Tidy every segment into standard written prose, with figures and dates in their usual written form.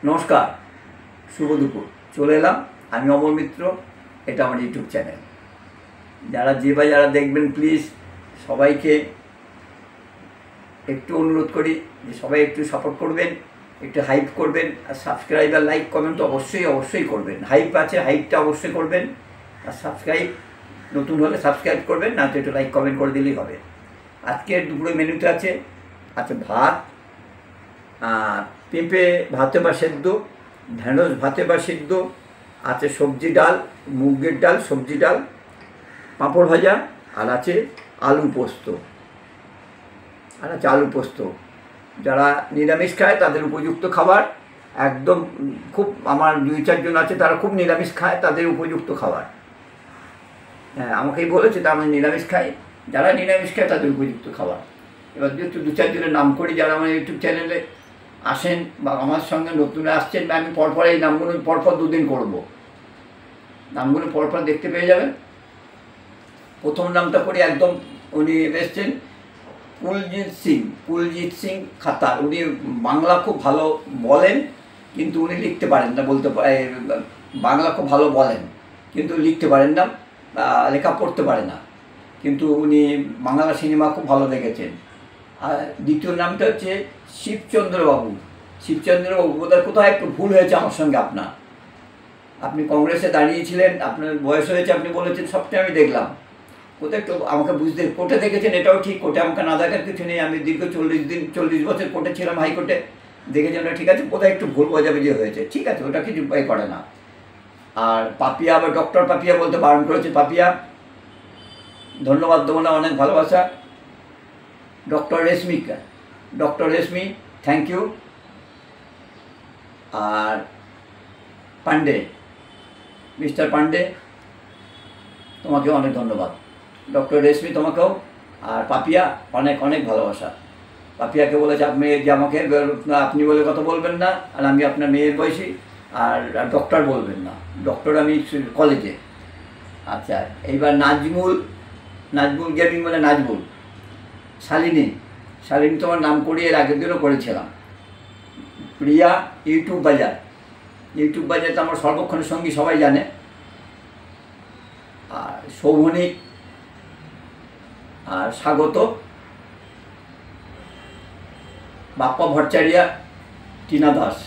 নমস্কার, শুভ দুপুর। চলে এলাম, আমি অমল মিত্র। এটা আমার ইউটিউব চ্যানেল। যারা দেখবেন, প্লিজ সবাইকে একটু অনুরোধ করি যে সবাই একটু সাপোর্ট করবেন, একটু হাইপ করবেন, আর সাবস্ক্রাইব আর লাইক কমেন্ট তো অবশ্যই করবেন। হাইপ আছে, হাইপটা অবশ্যই করবেন, আর সাবস্ক্রাইব নতুন হলে সাবস্ক্রাইব করবেন, না তো একটু লাইক কমেন্ট করে দিলেই হবে। আজকের দুপুরে মেনুতে আছে ভাত, পেঁপে ভাতে বা সেদ্ধ, ঢেঁড়স ভাতে বা সিদ্ধ, আছে সবজি ডাল, মুগের ডাল, সবজি ডাল, পাঁপড় ভাজা, আর আছে আলু পোস্ত। যারা নিরামিষ খায় তাদের উপযুক্ত খাবার, একদম খুব আমার 2-4 জন আছে তারা খুব নিরামিষ খায়, তাদের উপযুক্ত খাবার। হ্যাঁ, আমাকেই বলেছে তা আমি নিরামিষ খাই, যারা নিরামিষ খায় তাদের উপযুক্ত খাবার। এবার যেহেতু 2-4 জনের নাম করি যারা আমার ইউটিউব চ্যানেলে আসেন বা আমার সঙ্গে নতুন আসছেন, বা আমি পরপর এই নামগুলো পরপর 2 দিন করবো, নামগুলো পরপর দেখতে পেয়ে যাবেন। প্রথম নামটা করি, একদম উনি এসছেন কুলজিৎ সিং খাতার। উনি বাংলা খুব ভালো বলেন, কিন্তু উনি লিখতে পারেন না, বাংলা খুব ভালো বলেন কিন্তু লিখতে পারেন না, লেখা পড়তে পারে না, কিন্তু উনি বাংলা সিনেমা খুব ভালো দেখেছেন। আর দ্বিতীয় নামটা হচ্ছে শিবচন্দ্রবাবু। বোধহয় কোথায় একটু ভুল হয়েছে আমার সঙ্গে আপনি কংগ্রেসে দাঁড়িয়েছিলেন, আপনার বয়স হয়েছে, আপনি বলেছেন, সবটাই আমি দেখলাম। কোথায় একটু আমাকে বুঝতে, কোর্টে দেখেছেন এটাও ঠিক, কোর্টে আমাকে না দেখার কিছু নেই, আমি দীর্ঘ 40 বছর কোর্টে ছিলাম, হাইকোর্টে, দেখেছেন ওটা ঠিক আছে। কোথায় একটু ভুল বোঝাবুঝি হয়েছে, ঠিক আছে, ওটা কিছু উপায় করে না। আর পাপিয়া, আবার ডক্টর পাপিয়া বলতে বারণ করেছে। পাপিয়া, ধন্যবাদ দেবো না, অনেক ভালোবাসা। Doctor Reshmi, thank you. আর পান্ডে, মিস্টার পান্ডে, তোমাকেও অনেক ধন্যবাদ। ডক্টর রেশমি, তোমাকেও। আর পাপিয়া, অনেক অনেক ভালোবাসা। পাপিয়াকে বলেছে আপনি যে আমাকে আপনি বলে কথা বলবেন না, আর আমি আপনার মেয়ের বয়সী, আর ডক্টর বলবেন না, ডক্টর আমি কলেজে। আচ্ছা, এইবার নাজমুল গেমিং, মানে নাজমুল। শালিনী তোমার নাম করিয়ে এর আগের দিনও করেছিলাম। প্রিয়া, ইউটিউব বাজার তো আমার সর্বক্ষণের সঙ্গী, সবাই জানে। আর শোভনিক, আর স্বাগত, বাপ্পা ভট্টাচার্য, টিনা দাস,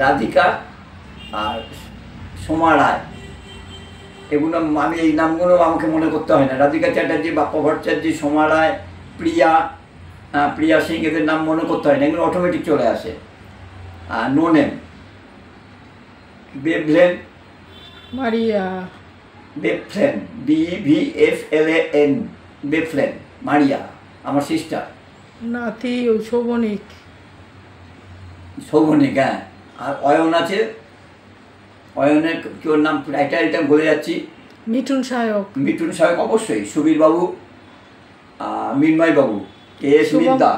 রাধিকা, আর সোমা রায়। এগুলো আমি এই নামগুলো আমাকে মনে করতে হয় না। রাধিকা চ্যাটার্জি, বাপ্পা ভট্টাচার্য, সোমা রায়, প্রিয়া সিং, এদের নাম মনে করতে হয় না, এগুলো অটোমেটিক চলে আসে। আর নো নেম, বেফলেন, BEVFLAN, বেফলেন মারিয়া, আমার সিস্টার। নাতি শোভনিক, হ্যাঁ। আর অয়ন আছে, অয়নের কি ওর নাম, টাইটেলটা ভুলে যাচ্ছি। মিঠুন সায়ক, অবশ্যই। সুবীর বাবু, মিনময় বাবু, KS মিদ্দা,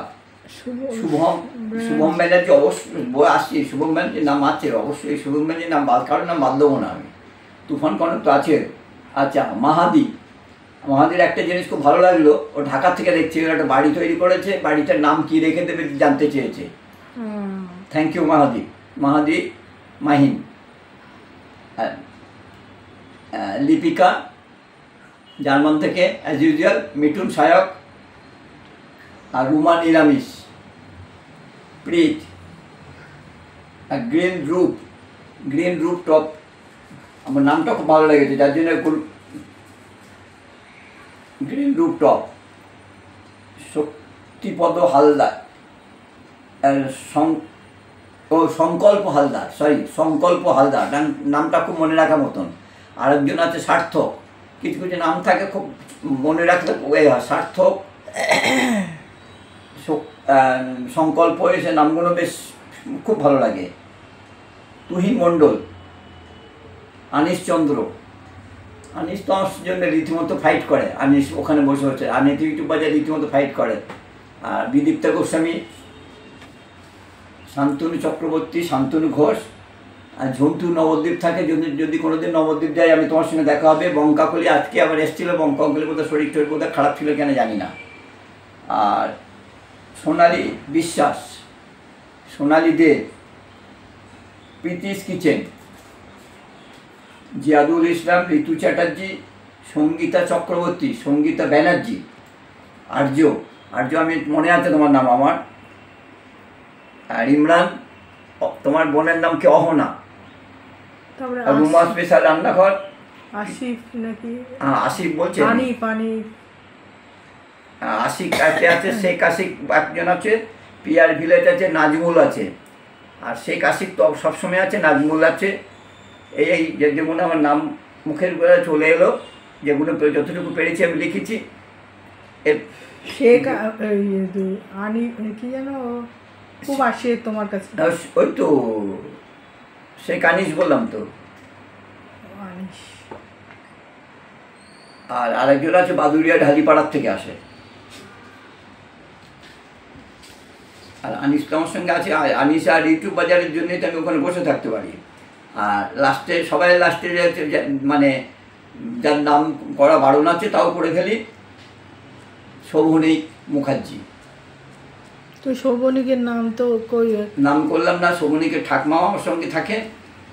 শুভম ব্যানার্জি, অবশ্যই আসছি। শুভম ব্যানার্জির নাম আছে, অবশ্যই শুভম ব্যানার্জির নাম কারোর নাম বাদ দেবো না আমি। তুফান কনক তো আছে। আচ্ছা, মাহাদির একটা জিনিস খুব ভালো লাগলো, ও ঢাকা থেকে দেখছে, একটা বাড়ি তৈরি করেছে, বাড়িটার নাম কি রেখে দেবে জানতে চেয়েছে। Thank you Mahin. Lipika, German থেকে, অ্যাজ ইউজুয়াল। মিঠুন সায়ক, আর রুমা নিরামিষ, প্রীত, গ্রিন রুপ টপ, আমার নামটা খুব ভালো লেগেছে, যার জন্য গ্রিন রুপ টপ। শক্তিপদ হালদার, সংকল্প হালদার, নামটা খুব মনে রাখার মতন। আরেকজন আছে সার্থক। কিছু নাম থাকে খুব মনে রাখতে সার্থক, সংকল্প, এসে নামগুলো বেশ খুব ভালো লাগে। তুহিন মণ্ডল, আনিস চন্দ্র। আনিস তো আমার জন্য রীতিমতো ফাইট করে, আনিস ওখানে বসে হচ্ছে, আনিস ইউটিউব বাজার রীতিমতো ফাইট করে। আর বিদীপ্তা গোস্বামী, শান্তনু চক্রবর্তী, শান্তনু ঘোষ, আর ঝন্টু নবদ্বীপ থাকে। যদি কোনোদিন নবদ্বীপ যাই আমি, তোমার সঙ্গে দেখা হবে। বঙ্কাকলি আজকে আবার এসেছিলো, বঙ্কাকলি বোধহয় শরীর বোধহয় খারাপ ছিল, কেন জানি না। আর সোনালি বিশ্বাস, সোনালি দে, প্রীতিস কিচেন, জিয়াদুল ইসলাম, ঋতু চ্যাটার্জি, সঙ্গীতা চক্রবর্তী, সঙ্গীতা ব্যানার্জি, আর্য, আমি মনে আছে তোমার নাম আমার, আর ইমরান, তোমার বোনের নাম কি অহনা, তারপরে আর রুমা স্পেশাল রান্নাঘর, আসিফ নাকি, হ্যাঁ আসিফ বলছে, পানি আশিক আছে, শেখ আশিক একজন আছে, পিয়ার ভিলেজ আছে, নাজমুল আছে, আর শেখ আশিক তো সবসময় আছে, নাজমুল আছে। এই যেগুলো আমার নাম মুখের করে চলে এলো, যেগুলো যতটুকু পেরেছি আমি লিখেছি। শেখ আনি কি যেন খুব আসে তোমার কাছে, ওই তো শেখ আনিস বললাম তো, আনিস। আর আরেকজন আছে বাদুরিয়া ঢালিপাড়ার থেকে আসে, আর আনিস তো আমার সঙ্গে আছে। আনিস আর ইউটিউব বাজারের জন্যই তো আমি ওখানে বসে থাকতে পারি। আর লাস্টে সবাই লাস্টে মানে যার নাম করা বারণ আছে তাও করে ফেলি, শোভনী মুখার্জি। তো শোভনিকের নাম তো কই, নাম করলাম না। শোভনীকে ঠাকমাও আমার সঙ্গে থাকে,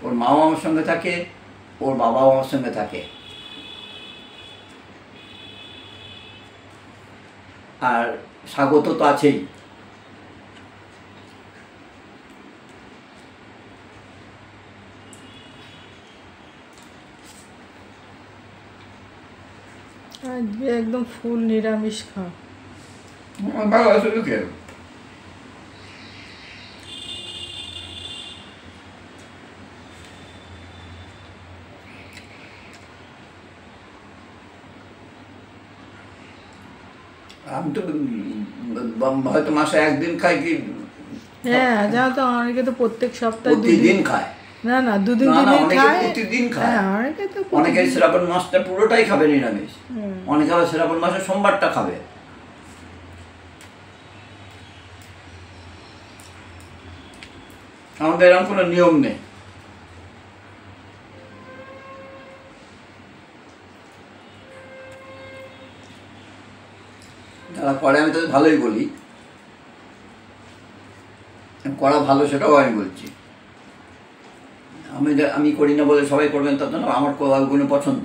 ওর মাও আমার সঙ্গে থাকে, ওর বাবাও আমার সঙ্গে থাকে। আর স্বাগত তো আছেই। আজকে একদম ফুল নিরামিষ খাও। ভালো আছে তো কেউ। আমি তো হয়তো মাসে একদিন খাই কি, হ্যাঁ জানো তো অনেকে তো প্রত্যেক সপ্তাহে প্রতিদিন খায়। না না দুদিন না, দিনে অনেকে খায়, প্রতিদিন খায়। হ্যাঁ অনেকে তো অনেকে শ্রাবণ মাসটা পুরোটাই খাবে নিরামিষ, অনেকে আবার শ্রাবণ মাসে সোমবারটা খাবে। আমাদের এরকম কোনো নিয়ম নেই। যারা করে আমি তাদের ভালোই বলি, করা ভালো সেটাও আমি বলছি। আমি করি না বলে সবাই করবেন তা তো না, আমার ওগুলো পছন্দ।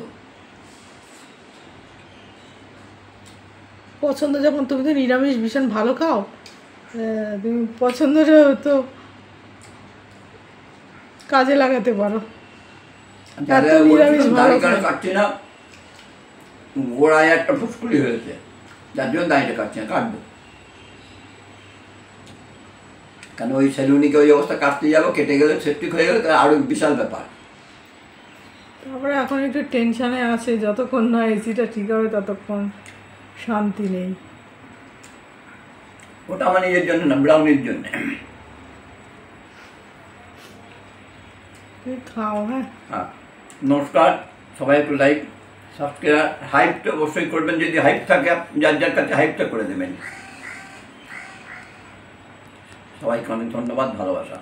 পছন্দ যখন, তুমি তো নিরামিষ ভীষণ ভালো খাও, তুমি পছন্দটা তো কাজে লাগাতে পারো। এত নিরামিষ ভালো খায়। কাটছি না, গোড়ায় একটা ফুসকুড়ি হয়েছে, যার জন্য দাঁড়িয়ে কাটছি না, কাটবো। কেন ওই সেলুনিকে ওই অবস্থা কাটতে যাবো, কেটে গেলে সেপটিক হয়ে গেলে তাহলে আরো বিশাল ব্যাপার। তারপরে এখন একটু টেনশানে আছে, যতক্ষণ না এসিটা ঠিক হবে ততক্ষণ শান্তি নেই। ওটা আমার নিজের জন্য না, ব্রাউনির জন্য। তুমি খাও। হ্যাঁ হ্যাঁ, নমস্কার সবাই, একটু লাইক সাবস্ক্রাইব, হাইপটা অবশ্যই করবেন, যদি হাইপ থাকে যার যার কাছে হাইপটা করে দেবেন। সবাইকে অনেক ধন্যবাদ, ভালোবাসা।